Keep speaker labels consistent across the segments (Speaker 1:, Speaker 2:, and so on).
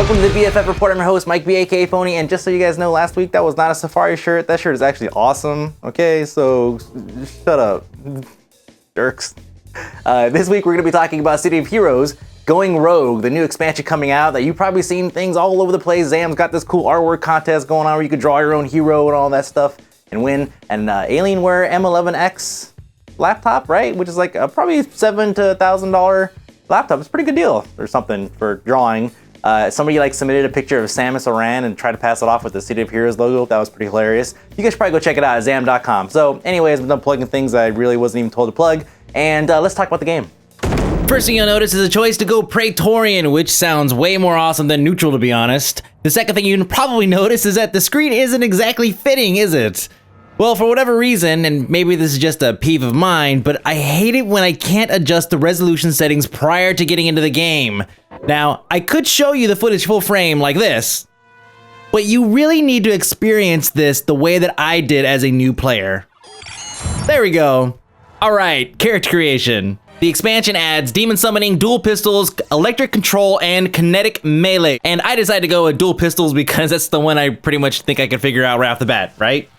Speaker 1: Welcome to the BFF Report. I'm your host, Mike B, aka Phony, and just so you guys know, last week that was not a Safari shirt. That shirt is actually awesome. Okay, so shut up, jerks. This week we're going to be talking about City of Heroes Going Rogue, the new expansion coming out that you've probably seen things all over the place. Zam's got this cool artwork contest going on where you could draw your own hero and all that stuff and win an Alienware M11X laptop, right? Which is like probably $7,000 to $1,000 laptop. It's a pretty good deal or something for drawing. Somebody like submitted a picture of Samus Aran and tried to pass it off with the City of Heroes logo. That was pretty hilarious. You guys should probably go check it out at zam.com. So anyways, I'm done plugging things I really wasn't even told to plug. And let's talk about the game.
Speaker 2: First thing you'll notice is a choice to go Praetorian, which sounds way more awesome than neutral, to be honest. The second thing you'll probably notice is that the screen isn't exactly fitting, is it? Well, for whatever reason, and maybe this is just a peeve of mine, but I hate it when I can't adjust the resolution settings prior to getting into the game. Now, I could show you the footage full frame like this, but you really need to experience this the way that I did as a new player. There we go. All right, character creation. The expansion adds demon summoning, dual pistols, electric control, and kinetic melee. And I decided to go with dual pistols because that's the one I pretty much think I could figure out right off the bat, right?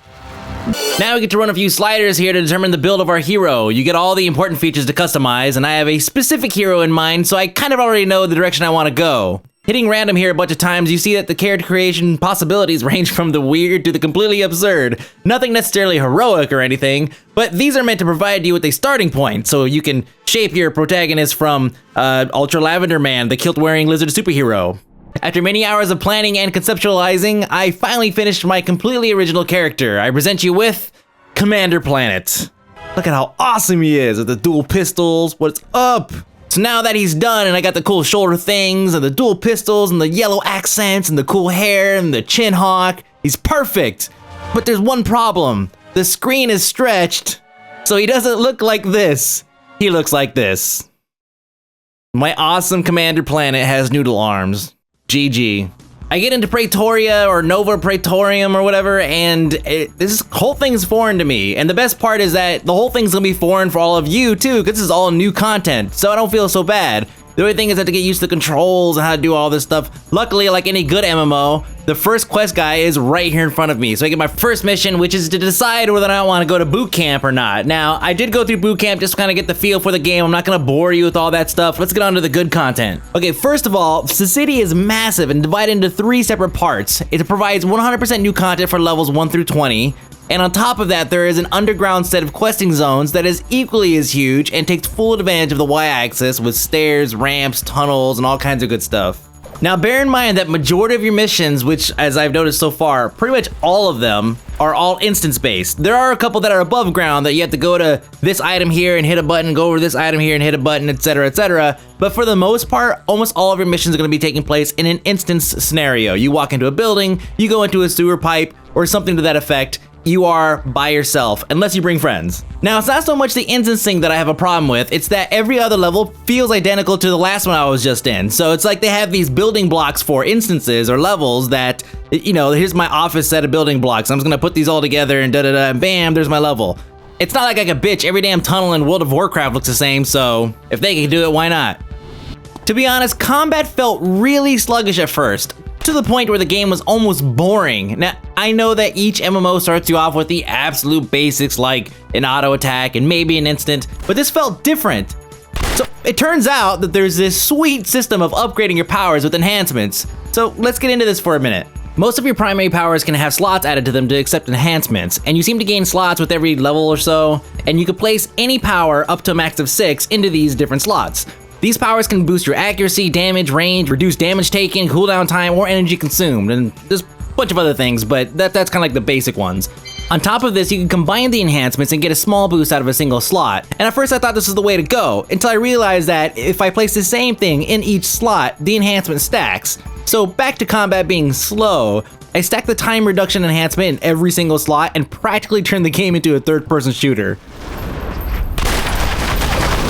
Speaker 2: Now we get to run a few sliders here to determine the build of our hero. You get all the important features to customize, and I have a specific hero in mind, so I kind of already know the direction I want to go. Hitting random here a bunch of times, you see that the character creation possibilities range from the weird to the completely absurd. Nothing necessarily heroic or anything, but these are meant to provide you with a starting point, so you can shape your protagonist from Ultra Lavender Man, the kilt-wearing lizard superhero. After many hours of planning and conceptualizing, I finally finished my completely original character. I present you with Commander Planet. Look at how awesome he is with the dual pistols. What's up? So now that he's done and I got the cool shoulder things and the dual pistols and the yellow accents and the cool hair and the chin hawk, he's perfect. But there's one problem. The screen is stretched, so he doesn't look like this. He looks like this. My awesome Commander Planet has noodle arms. GG. I get into Praetoria or Nova Praetorium or whatever, and this whole thing's foreign to me. And the best part is that the whole thing's gonna be foreign for all of you too, because this is all new content, so I don't feel so bad. The only thing is I have to get used to the controls and how to do all this stuff. Luckily, like any good MMO, the first quest guy is right here in front of me. So I get my first mission, which is to decide whether I want to go to boot camp or not. Now, I did go through boot camp just to kind of get the feel for the game. I'm not gonna bore you with all that stuff. Let's get on to the good content. Okay, first of all, the city is massive and divided into 3 separate parts. It provides 100% new content for levels 1 through 20. And on top of that, there is an underground set of questing zones that is equally as huge and takes full advantage of the Y-axis with stairs, ramps, tunnels, and all kinds of good stuff. Now bear in mind that majority of your missions, which as I've noticed so far, pretty much all of them are all instance-based. There are a couple that are above ground that you have to go to this item here and hit a button, go over this item here and hit a button, etc, etc. But for the most part, almost all of your missions are going to be taking place in an instance scenario. You walk into a building, you go into a sewer pipe, or something to that effect. You are by yourself, unless you bring friends. Now, it's not so much the instance thing that I have a problem with, it's that every other level feels identical to the last one I was just in. So it's like they have these building blocks for instances or levels that, you know, here's my office set of building blocks. I'm just gonna put these all together and da-da-da, and bam, there's my level. It's not like I could bitch, every damn tunnel in World of Warcraft looks the same, so if they can do it, why not? To be honest, combat felt really sluggish at first, to the point where the game was almost boring. Now, I know that each MMO starts you off with the absolute basics like an auto attack and maybe an instant, but this felt different. So it turns out that there's this sweet system of upgrading your powers with enhancements. So let's get into this for a minute. Most of your primary powers can have slots added to them to accept enhancements, and you seem to gain slots with every level or so, and you can place any power up to a max of 6 into these different slots. These powers can boost your accuracy, damage, range, reduce damage taken, cooldown time, or energy consumed, and there's a bunch of other things, but that's kind of like the basic ones. On top of this, you can combine the enhancements and get a small boost out of a single slot. And at first I thought this was the way to go, until I realized that if I place the same thing in each slot, the enhancement stacks. So back to combat being slow, I stacked the time reduction enhancement in every single slot and practically turned the game into a third-person shooter.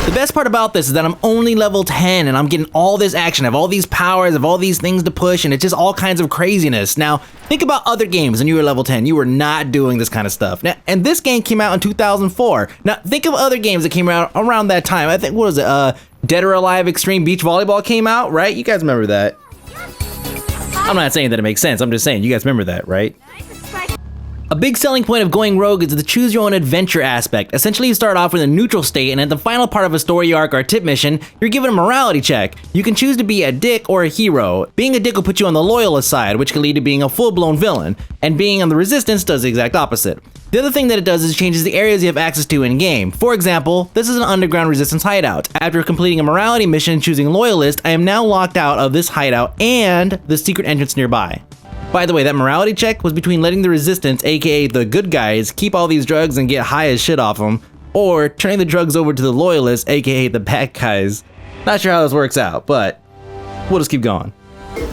Speaker 2: The best part about this is that I'm only level 10 and I'm getting all this action. I have all these powers, I have all these things to push, and it's just all kinds of craziness. Now, think about other games when you were level 10. You were not doing this kind of stuff. Now, and this game came out in 2004. Now, think of other games that came out around that time. I think, what was it? Dead or Alive Extreme Beach Volleyball came out, right? You guys remember that. I'm not saying that it makes sense. I'm just saying, you guys remember that, right? A big selling point of going rogue is the choose your own adventure aspect. Essentially, you start off with a neutral state, and at the final part of a story arc or tip mission, you're given a morality check. You can choose to be a dick or a hero. Being a dick will put you on the loyalist side, which can lead to being a full-blown villain, and being on the resistance does the exact opposite. The other thing that it does is it changes the areas you have access to in-game. For example, this is an underground resistance hideout. After completing a morality mission and choosing loyalist, I am now locked out of this hideout and the secret entrance nearby. By the way, that morality check was between letting the resistance, aka the good guys, keep all these drugs and get high as shit off them, or turning the drugs over to the loyalists, aka the bad guys. Not sure how this works out, but we'll just keep going.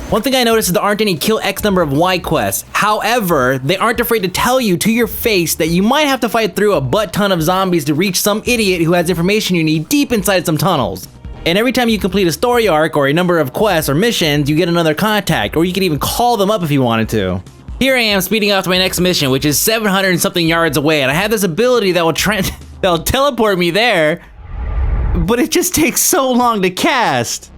Speaker 2: One thing I noticed is there aren't any kill X number of Y quests. However, they aren't afraid to tell you to your face that you might have to fight through a butt ton of zombies to reach some idiot who has information you need deep inside some tunnels. And every time you complete a story arc or a number of quests or missions, you get another contact, or you can even call them up if you wanted to. Here I am speeding off to my next mission, which is 700 and something yards away, and I have this ability that will teleport me there, but it just takes so long to cast.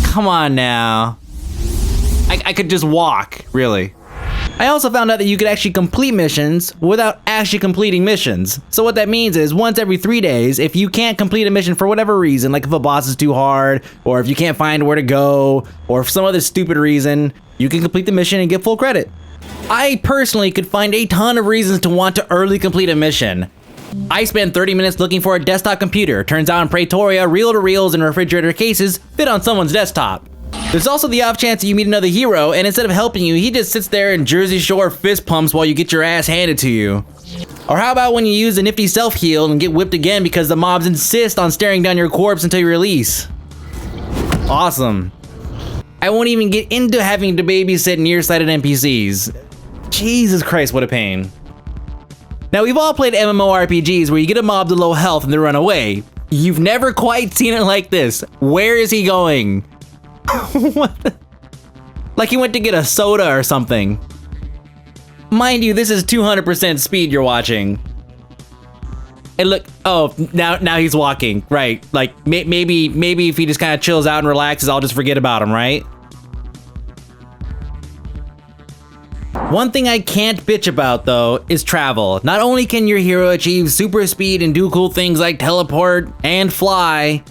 Speaker 2: Come on now. I could just walk, really. I also found out that you could actually complete missions without actually completing missions. So what that means is once every 3 days, if you can't complete a mission for whatever reason, like if a boss is too hard, or if you can't find where to go, or for some other stupid reason, you can complete the mission and get full credit. I personally could find a ton of reasons to want to early complete a mission. I spent 30 minutes looking for a desktop computer. Turns out in Pretoria, reel-to-reels and refrigerator cases fit on someone's desktop. There's also the off chance that you meet another hero, and instead of helping you, he just sits there in Jersey Shore fist pumps while you get your ass handed to you. Or how about when you use a nifty self-heal and get whipped again because the mobs insist on staring down your corpse until you release? Awesome. I won't even get into having to babysit nearsighted NPCs. Jesus Christ, what a pain. Now, we've all played MMORPGs where you get a mob to low health and they run away. You've never quite seen it like this. Where is he going? What the? Like he went to get a soda or something. Mind you, this is 200% speed you're watching. And look, oh, now he's walking, right? Like maybe if he just kind of chills out and relaxes, I'll just forget about him, right? One thing I can't bitch about though is travel. Not only can your hero achieve super speed and do cool things like teleport and fly,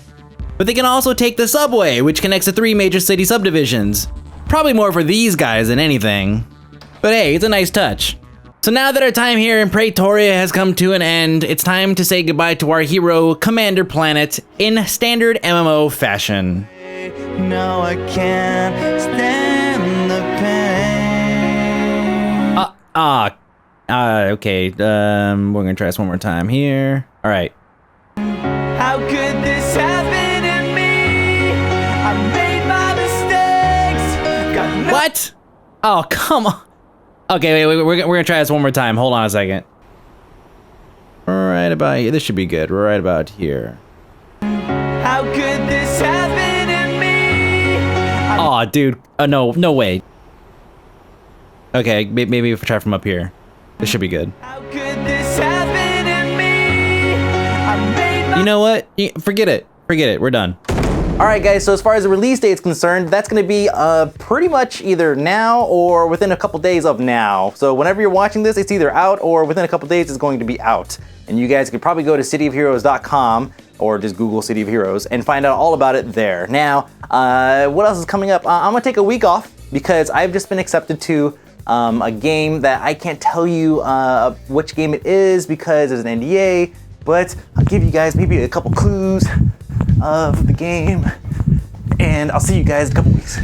Speaker 2: but they can also take the subway, which connects to 3 major city subdivisions. Probably more for these guys than anything. But hey, it's a nice touch. So now that our time here in Pretoria has come to an end, it's time to say goodbye to our hero, Commander Planet, in standard MMO fashion.
Speaker 3: No, I can't stand the pain.
Speaker 2: Okay, we're gonna try this one more time here. All right.
Speaker 3: How could this happen to me? I made my mistakes. Got no
Speaker 2: What? Oh, come on. Okay, wait, we're gonna try this one more time. Hold on a second. Right about here. This should be good. Right about here.
Speaker 3: How could this happen to me?
Speaker 2: Oh, dude. No way. Okay, maybe if we try from up here. This should be good.
Speaker 3: How could this happen to me? I made my
Speaker 2: You know what? Forget it. Forget it. We're done.
Speaker 1: All right, guys, so as far as the release date is concerned, that's going to be pretty much either now or within a couple days of now. So whenever you're watching this, it's either out or within a couple days it's going to be out. And you guys could probably go to cityofheroes.com or just Google City of Heroes and find out all about it there. Now, what else is coming up? I'm going to take a week off because I've just been accepted to a game that I can't tell you which game it is because there's an NDA, but I'll give you guys maybe a couple clues of the game, and I'll see you guys in a couple weeks.